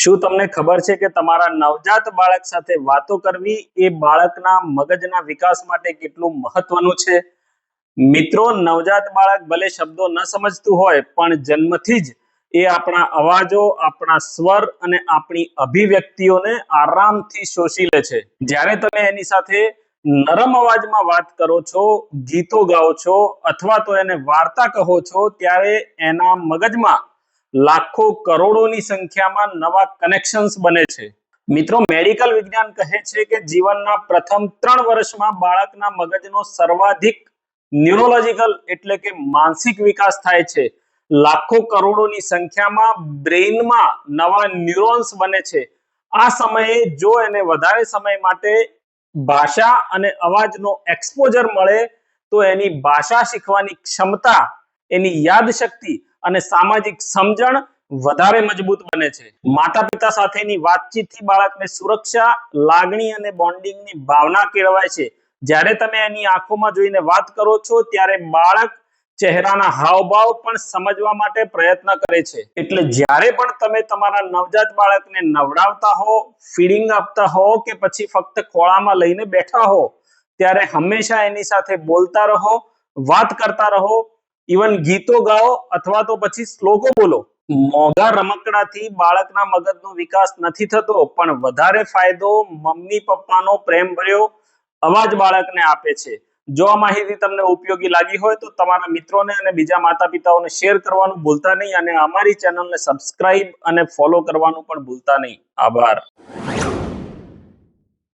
શું તમને ખબર છે કે તમારા નવજાત બાળક સાથે વાતો કરવી એ બાળકના મગજના વિકાસ માટે કેટલું મહત્વનું છે? મિત્રો, નવજાત બાળક ભલે શબ્દો ન સમજતું હોય પણ જન્મથી જ એ આપણા અવાજો, આપણા સ્વર અને આપણી અભિવ્યક્તિઓને આરામથી શોષી લે છે. જ્યારે તમે એની સાથે નરમ અવાજમાં વાત કરો છો, ગીતો ગાઓ છો અથવા તો એને વાર્તા કહો છો, ત્યારે એના મગજમાં લાખો કરોડોની સંખ્યામાં નવા કનેક્શન્સ બને છે. મિત્રો, મેડિકલ વિજ્ઞાન કહે છે કે જીવનના પ્રથમ 3 વર્ષમાં બાળકના મગજનો સર્વાધિક ન્યુરોલોજીકલ એટલે કે માનસિક વિકાસ થાય છે. લાખો કરોડોની સંખ્યામાં બ્રેઇનમાં નવા ન્યુરોન્સ બને છે. આ સમયે જો એને વધારે સમય માટે ભાષા અને અવાજનો એક્સપોઝર મળે તો એની ભાષા શીખવાની ક્ષમતા, એની યાદશક્તિ અને સામાજિક સમજણ વધારે મજબૂત બને છે. માતા પિતા સાથેની વાતચીતથી બાળકને સુરક્ષા, લાગણી અને બોન્ડિંગની ભાવના કેળવાય છે. જ્યારે તમે એની આંખોમાં જોઈને વાત કરો છો ત્યારે બાળક ચહેરાના હાવભાવ પણ સમજવા માટે પ્રયત્ન કરે છે. એટલે જ્યારે પણ તમે તમારા નવજાત બાળકને નવડાવતા હો, ફીડિંગ આપતા હો કે પછી ફક્ત ખોળામાં લઈને બેઠા હો, ત્યારે હંમેશા એની સાથે બોલતા રહો, વાત કરતા રહો, ઇવન ગીતો ગાઓ અથવા તો પછી શ્લોકો બોલો. મોંઘા રમકડાથી બાળકના મગજનો વિકાસ નથી થતો, પણ વધારે ફાયદો મમ્મી પપ્પાનો પ્રેમભર્યો અવાજ બાળકને આપે છે. જો આ માહિતી તમને ઉપયોગી લાગી હોય તો તમારા મિત્રોને અને બીજા માતા પિતાઓને શેર કરવાનું ભૂલતા નહીં અને અમારી ચેનલને સબસ્ક્રાઇબ અને ફોલો કરવાનું પણ ભૂલતા નહીં. આભાર.